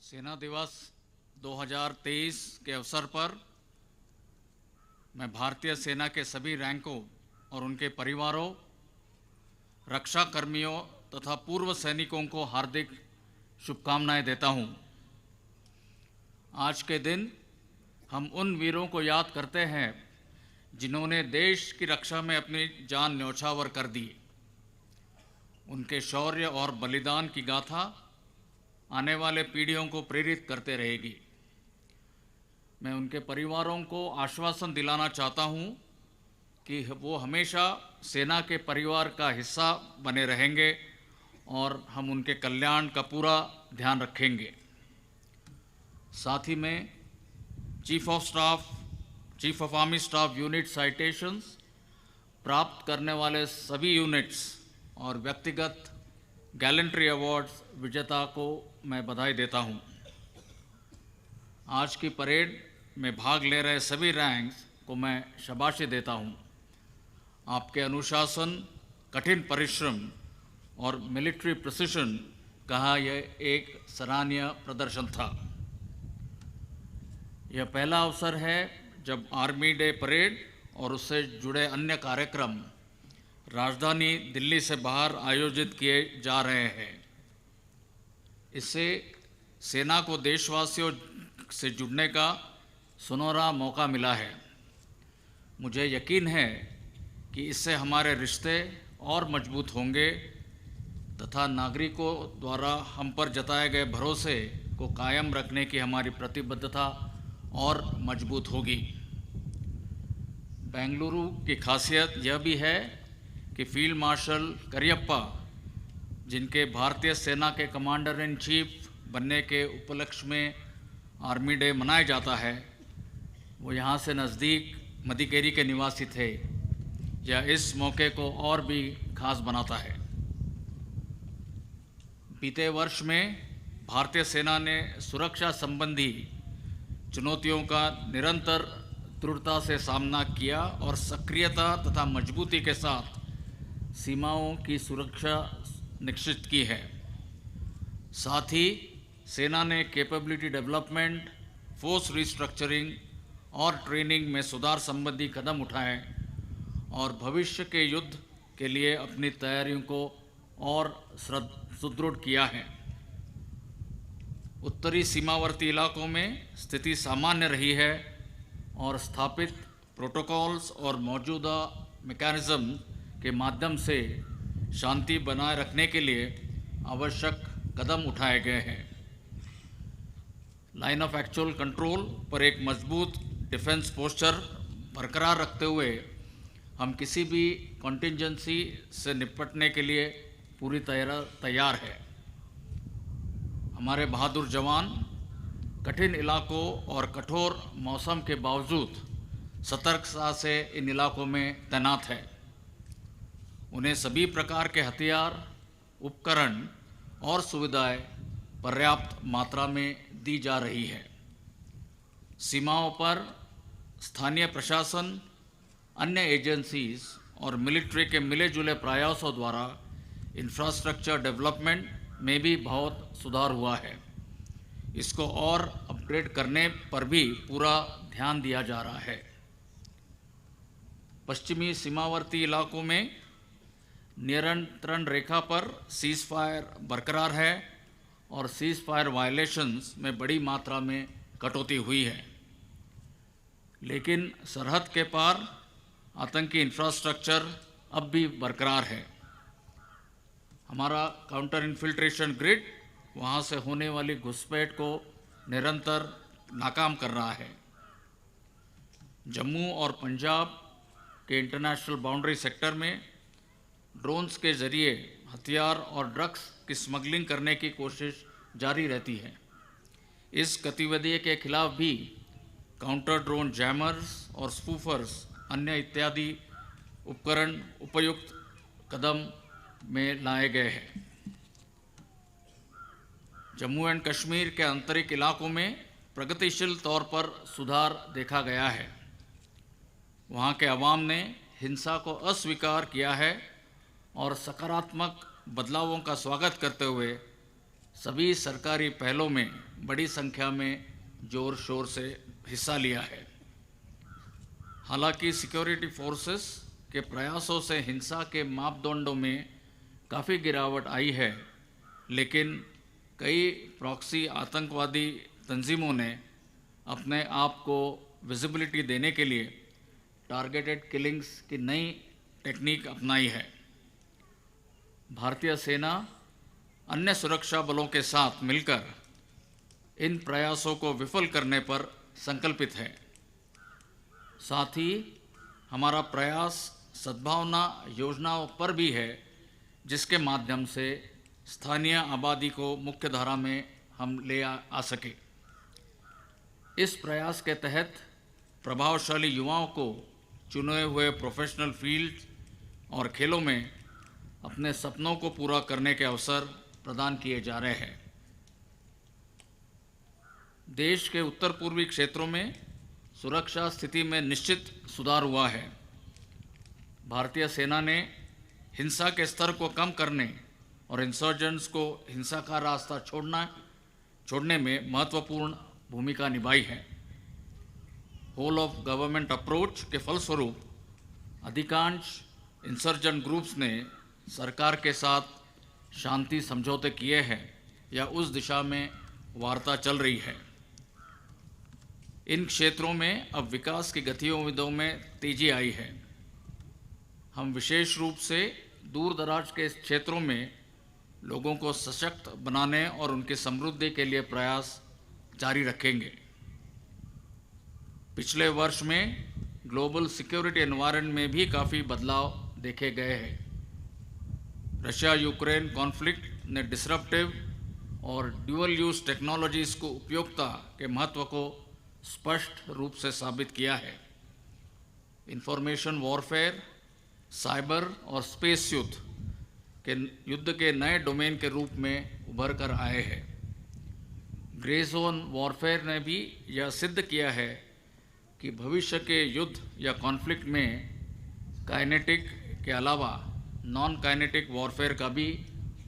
सेना दिवस 2023 के अवसर पर मैं भारतीय सेना के सभी रैंकों और उनके परिवारों, रक्षा कर्मियों तथा पूर्व सैनिकों को हार्दिक शुभकामनाएं देता हूं। आज के दिन हम उन वीरों को याद करते हैं जिन्होंने देश की रक्षा में अपनी जान न्यौछावर कर दी। उनके शौर्य और बलिदान की गाथा आने वाले पीढ़ियों को प्रेरित करते रहेगी। मैं उनके परिवारों को आश्वासन दिलाना चाहता हूं कि वो हमेशा सेना के परिवार का हिस्सा बने रहेंगे और हम उनके कल्याण का पूरा ध्यान रखेंगे। साथ ही में chief of army staff unit citations प्राप्त करने वाले सभी यूनिट्स और व्यक्तिगत गैलेंट्री अवार्ड्स विजेता को मैं बधाई देता हूं। आज की परेड में भाग ले रहे सभी रैंक्स को मैं शाबाशी देता हूं। आपके अनुशासन, कठिन परिश्रम और मिलिट्री प्रिसिशन का यह एक सराहनीय प्रदर्शन था। यह पहला अवसर है जब आर्मी डे परेड और उससे जुड़े अन्य कार्यक्रम राजधानी दिल्ली से बाहर आयोजित किए जा रहे हैं। इससे सेना को देशवासियों से जुड़ने का सुनहरा मौका मिला है। मुझे यकीन है कि इससे हमारे रिश्ते और मजबूत होंगे तथा नागरिकों द्वारा हम पर जताए गए भरोसे को कायम रखने की हमारी प्रतिबद्धता और मजबूत होगी। बेंगलुरु की खासियत यह भी है कि फील्ड मार्शल करियप्पा, जिनके भारतीय सेना के कमांडर इन चीफ बनने के उपलक्ष्य में आर्मी डे मनाया जाता है, वो यहाँ से नज़दीक मदिकेरी के निवासी थे। यह इस मौके को और भी खास बनाता है। बीते वर्ष में भारतीय सेना ने सुरक्षा संबंधी चुनौतियों का निरंतर दृढ़ता से सामना किया और सक्रियता तथा मजबूती के साथ सीमाओं की सुरक्षा निश्चित की है। साथ ही सेना ने कैपेबिलिटी डेवलपमेंट, फोर्स रिस्ट्रक्चरिंग और ट्रेनिंग में सुधार संबंधी कदम उठाए और भविष्य के युद्ध के लिए अपनी तैयारियों को और सुदृढ़ किया है। उत्तरी सीमावर्ती इलाकों में स्थिति सामान्य रही है और स्थापित प्रोटोकॉल्स और मौजूदा मैकेनिज्म के माध्यम से शांति बनाए रखने के लिए आवश्यक कदम उठाए गए हैं। लाइन ऑफ एक्चुअल कंट्रोल पर एक मजबूत डिफेंस पोस्चर बरकरार रखते हुए हम किसी भी कॉन्टिंजेंसी से निपटने के लिए पूरी तैयार है। हमारे बहादुर जवान कठिन इलाकों और कठोर मौसम के बावजूद सतर्कता से इन इलाकों में तैनात है। उन्हें सभी प्रकार के हथियार, उपकरण और सुविधाएं पर्याप्त मात्रा में दी जा रही है। सीमाओं पर स्थानीय प्रशासन, अन्य एजेंसीज और मिलिट्री के मिले जुले प्रयासों द्वारा इंफ्रास्ट्रक्चर डेवलपमेंट में भी बहुत सुधार हुआ है। इसको और अपग्रेड करने पर भी पूरा ध्यान दिया जा रहा है। पश्चिमी सीमावर्ती इलाकों में नियंत्रण रेखा पर सीज फायर बरकरार है और सीज फायर वायलेशंस में बड़ी मात्रा में कटौती हुई है, लेकिन सरहद के पार आतंकी इंफ्रास्ट्रक्चर अब भी बरकरार है। हमारा काउंटर इन्फिल्ट्रेशन ग्रिड वहाँ से होने वाली घुसपैठ को निरंतर नाकाम कर रहा है। जम्मू और पंजाब के इंटरनेशनल बाउंड्री सेक्टर में ड्रोन्स के ज़रिए हथियार और ड्रग्स की स्मगलिंग करने की कोशिश जारी रहती है। इस गतिविधि के खिलाफ भी काउंटर ड्रोन जैमर्स और स्पूफर्स अन्य इत्यादि उपकरण उपयुक्त कदम में लाए गए हैं। जम्मू एंड कश्मीर के आंतरिक इलाकों में प्रगतिशील तौर पर सुधार देखा गया है। वहाँ के अवाम ने हिंसा को अस्वीकार किया है और सकारात्मक बदलावों का स्वागत करते हुए सभी सरकारी पहलों में बड़ी संख्या में जोर शोर से हिस्सा लिया है। हालांकि सिक्योरिटी फोर्सेस के प्रयासों से हिंसा के मापदंडों में काफ़ी गिरावट आई है, लेकिन कई प्रॉक्सी आतंकवादी तंजीमों ने अपने आप को विजिबिलिटी देने के लिए टारगेटेड किलिंग्स की नई टेक्निक अपनाई है। भारतीय सेना अन्य सुरक्षा बलों के साथ मिलकर इन प्रयासों को विफल करने पर संकल्पित है। साथ ही हमारा प्रयास सद्भावना योजनाओं पर भी है, जिसके माध्यम से स्थानीय आबादी को मुख्य धारा में हम ले आ सके। इस प्रयास के तहत प्रभावशाली युवाओं को चुने हुए प्रोफेशनल फील्ड और खेलों में अपने सपनों को पूरा करने के अवसर प्रदान किए जा रहे हैं। देश के उत्तर पूर्वी क्षेत्रों में सुरक्षा स्थिति में निश्चित सुधार हुआ है। भारतीय सेना ने हिंसा के स्तर को कम करने और इंसर्जेंट्स को हिंसा का रास्ता छोड़ने में महत्वपूर्ण भूमिका निभाई है। होल ऑफ गवर्नमेंट अप्रोच के फलस्वरूप अधिकांश इंसर्जेंट ग्रुप्स ने सरकार के साथ शांति समझौते किए हैं या उस दिशा में वार्ता चल रही है। इन क्षेत्रों में अब विकास की गतिविधियों में तेजी आई है। हम विशेष रूप से दूर दराज के क्षेत्रों में लोगों को सशक्त बनाने और उनकी समृद्धि के लिए प्रयास जारी रखेंगे। पिछले वर्ष में ग्लोबल सिक्योरिटी एनवायरनमेंट में भी काफ़ी बदलाव देखे गए हैं। रशिया यूक्रेन कॉन्फ्लिक्ट ने डिसरप्टिव और ड्यूअल यूज टेक्नोलॉजीज़ को उपयोगिता के महत्व को स्पष्ट रूप से साबित किया है। इंफॉर्मेशन वॉरफेयर, साइबर और स्पेस युद्ध के नए डोमेन के रूप में उभर कर आए हैं। ग्रे जोन वॉरफेयर ने भी यह सिद्ध किया है कि भविष्य के युद्ध या कॉन्फ्लिक्ट में काइनेटिक के अलावा नॉन काइनेटिक वॉरफेयर का भी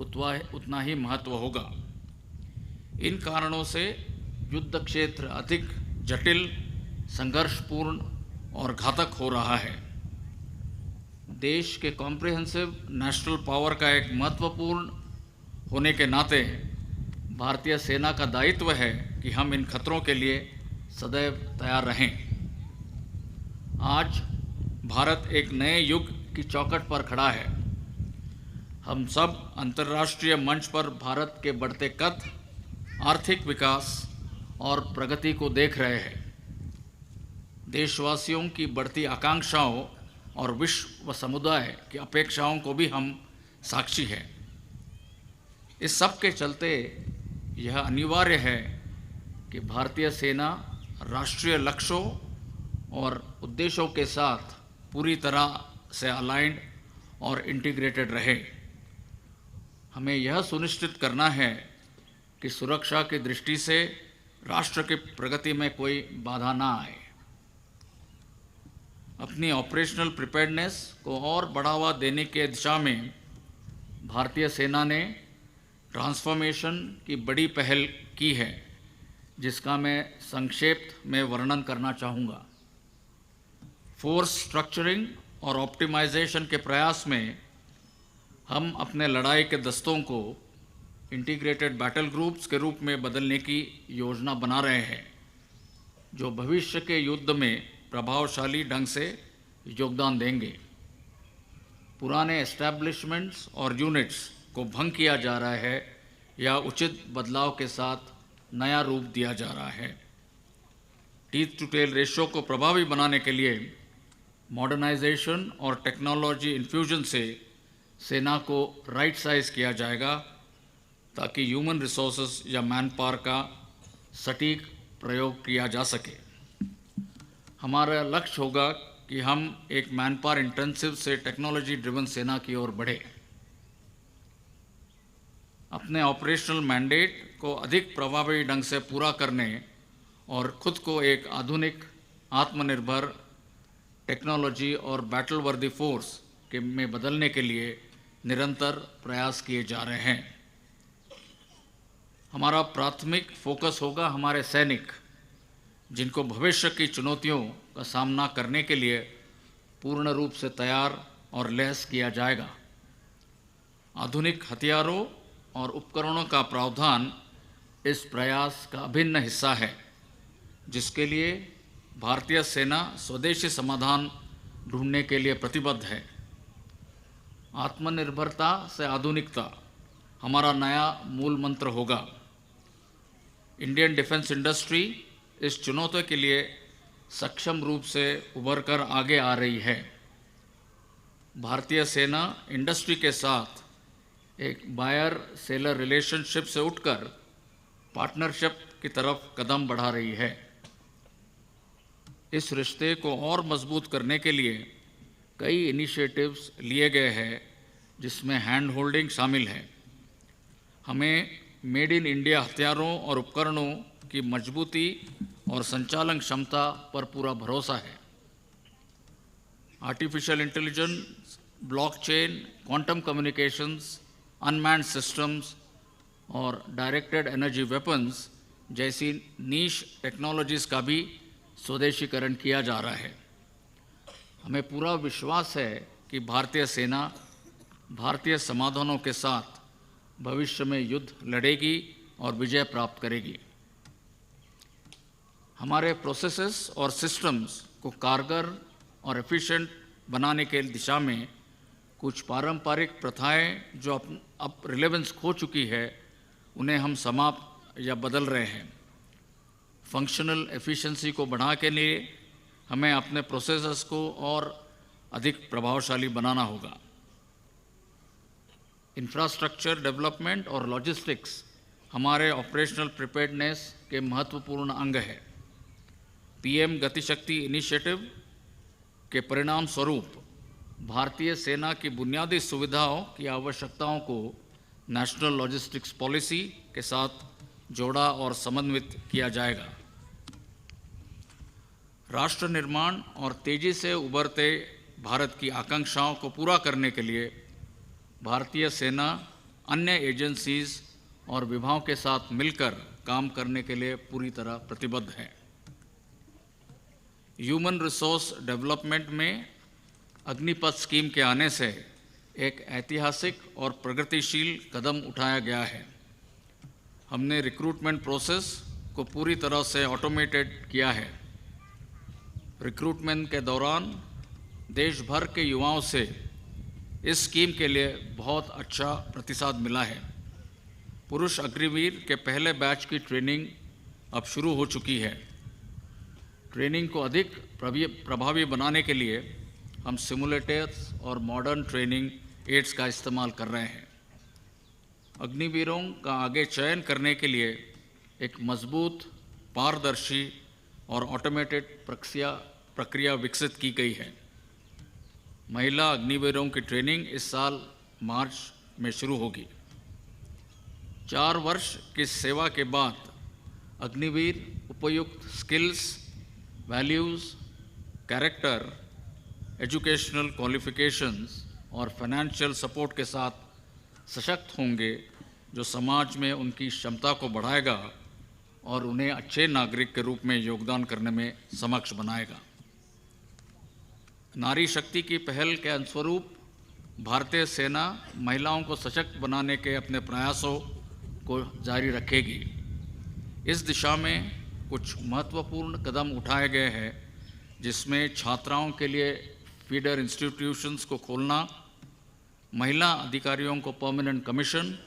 उतना ही महत्व होगा। इन कारणों से युद्ध क्षेत्र अधिक जटिल, संघर्षपूर्ण और घातक हो रहा है। देश के कॉम्प्रिहेंसिव नेशनल पावर का एक महत्वपूर्ण होने के नाते भारतीय सेना का दायित्व है कि हम इन खतरों के लिए सदैव तैयार रहें। आज भारत एक नए युग की चौखट पर खड़ा है। हम सब अंतर्राष्ट्रीय मंच पर भारत के बढ़ते कद, आर्थिक विकास और प्रगति को देख रहे हैं। देशवासियों की बढ़ती आकांक्षाओं और विश्व समुदाय की अपेक्षाओं को भी हम साक्षी हैं। इस सब के चलते यह अनिवार्य है कि भारतीय सेना राष्ट्रीय लक्ष्यों और उद्देश्यों के साथ पूरी तरह से अलाइंड और इंटीग्रेटेड रहे। हमें यह सुनिश्चित करना है कि सुरक्षा की दृष्टि से राष्ट्र की प्रगति में कोई बाधा ना आए। अपनी ऑपरेशनल प्रिपेयर्डनेस को और बढ़ावा देने के दिशा में भारतीय सेना ने ट्रांसफॉर्मेशन की बड़ी पहल की है, जिसका मैं संक्षेप में वर्णन करना चाहूँगा। फोर्स स्ट्रक्चरिंग और ऑप्टिमाइजेशन के प्रयास में हम अपने लड़ाई के दस्तों को इंटीग्रेटेड बैटल ग्रुप्स के रूप में बदलने की योजना बना रहे हैं, जो भविष्य के युद्ध में प्रभावशाली ढंग से योगदान देंगे। पुराने एस्टैब्लिशमेंट्स और यूनिट्स को भंग किया जा रहा है या उचित बदलाव के साथ नया रूप दिया जा रहा है। टीथ टू टेल रेशियो को प्रभावी बनाने के लिए मॉडर्नाइजेशन और टेक्नोलॉजी इन्फ्यूजन से सेना को राइट साइज किया जाएगा, ताकि ह्यूमन रिसोर्सेज या मैन पावर का सटीक प्रयोग किया जा सके। हमारा लक्ष्य होगा कि हम एक मैन पावर इंटेंसिव से टेक्नोलॉजी ड्रिवन सेना की ओर बढ़े। अपने ऑपरेशनल मैंडेट को अधिक प्रभावी ढंग से पूरा करने और खुद को एक आधुनिक, आत्मनिर्भर, टेक्नोलॉजी और बैटल वर्दी फोर्स में बदलने के लिए निरंतर प्रयास किए जा रहे हैं। हमारा प्राथमिक फोकस होगा हमारे सैनिक, जिनको भविष्य की चुनौतियों का सामना करने के लिए पूर्ण रूप से तैयार और लैस किया जाएगा। आधुनिक हथियारों और उपकरणों का प्रावधान इस प्रयास का अभिन्न हिस्सा है, जिसके लिए भारतीय सेना स्वदेशी समाधान ढूंढने के लिए प्रतिबद्ध है। आत्मनिर्भरता से आधुनिकता हमारा नया मूल मंत्र होगा। इंडियन डिफेंस इंडस्ट्री इस चुनौती के लिए सक्षम रूप से उभरकर आगे आ रही है। भारतीय सेना इंडस्ट्री के साथ एक बायर सेलर रिलेशनशिप से उठकर पार्टनरशिप की तरफ कदम बढ़ा रही है। इस रिश्ते को और मजबूत करने के लिए कई इनिशिएटिव्स लिए गए हैं, जिसमें हैंड होल्डिंग शामिल है। हमें मेड इन इंडिया हथियारों और उपकरणों की मजबूती और संचालन क्षमता पर पूरा भरोसा है। Artificial intelligence, blockchain, quantum communications, unmanned systems और डायरेक्टेड एनर्जी वेपन्स जैसी नीश टेक्नोलॉजीज़ का भी स्वदेशीकरण किया जा रहा है। हमें पूरा विश्वास है कि भारतीय सेना भारतीय समाधानों के साथ भविष्य में युद्ध लड़ेगी और विजय प्राप्त करेगी। हमारे प्रोसेसेस और सिस्टम्स को कारगर और एफिशिएंट बनाने के दिशा में कुछ पारंपरिक प्रथाएं जो अब रिलेवेंस खो चुकी है, उन्हें हम समाप्त या बदल रहे हैं। फंक्शनल एफिशिएंसी को बढ़ाने के लिए हमें अपने प्रोसेसेस को और अधिक प्रभावशाली बनाना होगा। इंफ्रास्ट्रक्चर डेवलपमेंट और लॉजिस्टिक्स हमारे ऑपरेशनल प्रिपेयर्डनेस के महत्वपूर्ण अंग है। पीएम गतिशक्ति इनिशिएटिव के परिणाम स्वरूप भारतीय सेना की बुनियादी सुविधाओं की आवश्यकताओं को नेशनल लॉजिस्टिक्स पॉलिसी के साथ जोड़ा और समन्वित किया जाएगा। राष्ट्र निर्माण और तेजी से उभरते भारत की आकांक्षाओं को पूरा करने के लिए भारतीय सेना अन्य एजेंसीज और विभागों के साथ मिलकर काम करने के लिए पूरी तरह प्रतिबद्ध है। ह्यूमन रिसोर्स डेवलपमेंट में अग्निपथ स्कीम के आने से एक ऐतिहासिक और प्रगतिशील कदम उठाया गया है। हमने रिक्रूटमेंट प्रोसेस को पूरी तरह से ऑटोमेटेड किया है। रिक्रूटमेंट के दौरान देश भर के युवाओं से इस स्कीम के लिए बहुत अच्छा प्रतिसाद मिला है। पुरुष अग्निवीर के पहले बैच की ट्रेनिंग अब शुरू हो चुकी है। ट्रेनिंग को अधिक प्रभावी बनाने के लिए हम सिमुलेटर्स और मॉडर्न ट्रेनिंग एड्स का इस्तेमाल कर रहे हैं। अग्निवीरों का आगे चयन करने के लिए एक मजबूत, पारदर्शी और ऑटोमेटेड प्रक्रिया विकसित की गई है। महिला अग्निवीरों की ट्रेनिंग इस साल मार्च में शुरू होगी। 4 वर्ष की सेवा के बाद अग्निवीर उपयुक्त skills, values, character, educational qualifications और फाइनेंशियल सपोर्ट के साथ सशक्त होंगे, जो समाज में उनकी क्षमता को बढ़ाएगा और उन्हें अच्छे नागरिक के रूप में योगदान करने में सक्षम बनाएगा। नारी शक्ति की पहल के अनुस्वरूप भारतीय सेना महिलाओं को सशक्त बनाने के अपने प्रयासों को जारी रखेगी। इस दिशा में कुछ महत्वपूर्ण कदम उठाए गए हैं, जिसमें छात्राओं के लिए फीडर इंस्टीट्यूशंस को खोलना, महिला अधिकारियों को परमानेंट कमीशन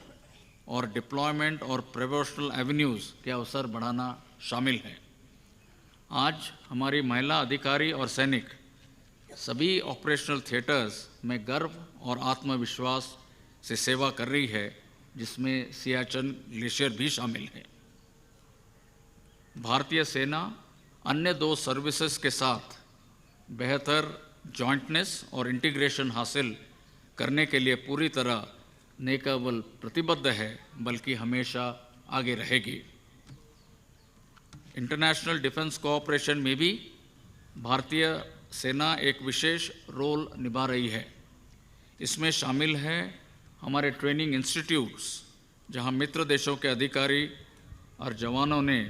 और डिप्लॉयमेंट और प्रोफेशनल एवेन्यूज़ के अवसर बढ़ाना शामिल है। आज हमारी महिला अधिकारी और सैनिक सभी ऑपरेशनल थिएटर्स में गर्व और आत्मविश्वास से सेवा कर रही है, जिसमें सियाचिन ग्लेशियर भी शामिल है। भारतीय सेना अन्य 2 सर्विसेज के साथ बेहतर जॉइंटनेस और इंटीग्रेशन हासिल करने के लिए पूरी तरह न केवल प्रतिबद्ध है, बल्कि हमेशा आगे रहेगी। इंटरनेशनल डिफेंस कोऑपरेशन में भी भारतीय सेना एक विशेष रोल निभा रही है। इसमें शामिल है हमारे ट्रेनिंग इंस्टीट्यूट्स, जहां मित्र देशों के अधिकारी और जवानों ने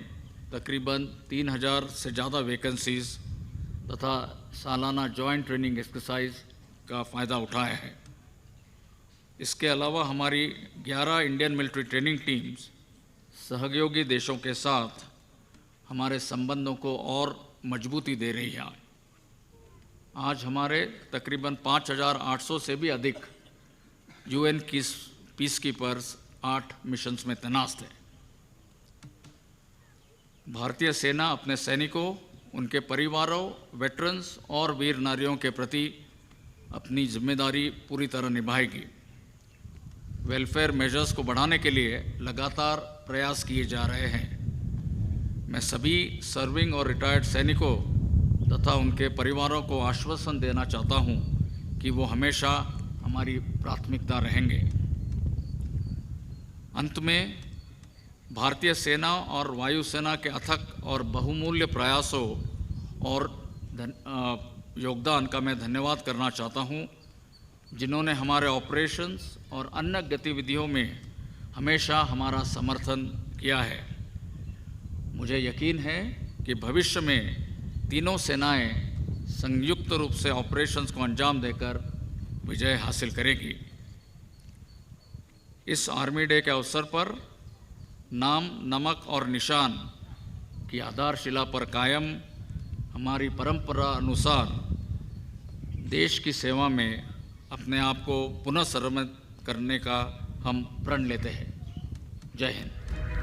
तकरीबन 3000 से ज़्यादा वैकेंसीज तथा सालाना जॉइंट ट्रेनिंग एक्सरसाइज का फ़ायदा उठाया है। इसके अलावा हमारी 11 इंडियन मिलिट्री ट्रेनिंग टीम्स सहयोगी देशों के साथ हमारे संबंधों को और मजबूती दे रही है। आज हमारे तकरीबन 5800 से भी अधिक यूएन की पीस कीपर्स 8 मिशंस में तैनात थे। भारतीय सेना अपने सैनिकों, उनके परिवारों, वेटरन्स और वीर नारियों के प्रति अपनी जिम्मेदारी पूरी तरह निभाएगी। वेलफेयर मेजर्स को बढ़ाने के लिए लगातार प्रयास किए जा रहे हैं। मैं सभी सर्विंग और रिटायर्ड सैनिकों तथा उनके परिवारों को आश्वासन देना चाहता हूं कि वो हमेशा हमारी प्राथमिकता रहेंगे। अंत में भारतीय सेना और वायुसेना के अथक और बहुमूल्य प्रयासों और योगदान का मैं धन्यवाद करना चाहता हूं, जिन्होंने हमारे ऑपरेशंस और अन्य गतिविधियों में हमेशा हमारा समर्थन किया है। मुझे यकीन है कि भविष्य में तीनों सेनाएं संयुक्त रूप से ऑपरेशंस को अंजाम देकर विजय हासिल करेगी। इस आर्मी डे के अवसर पर नाम, नमक और निशान की आधारशिला पर कायम हमारी परंपरा अनुसार देश की सेवा में अपने आप को पुनः समर्पित करने का हम प्रण लेते हैं। जय हिंद।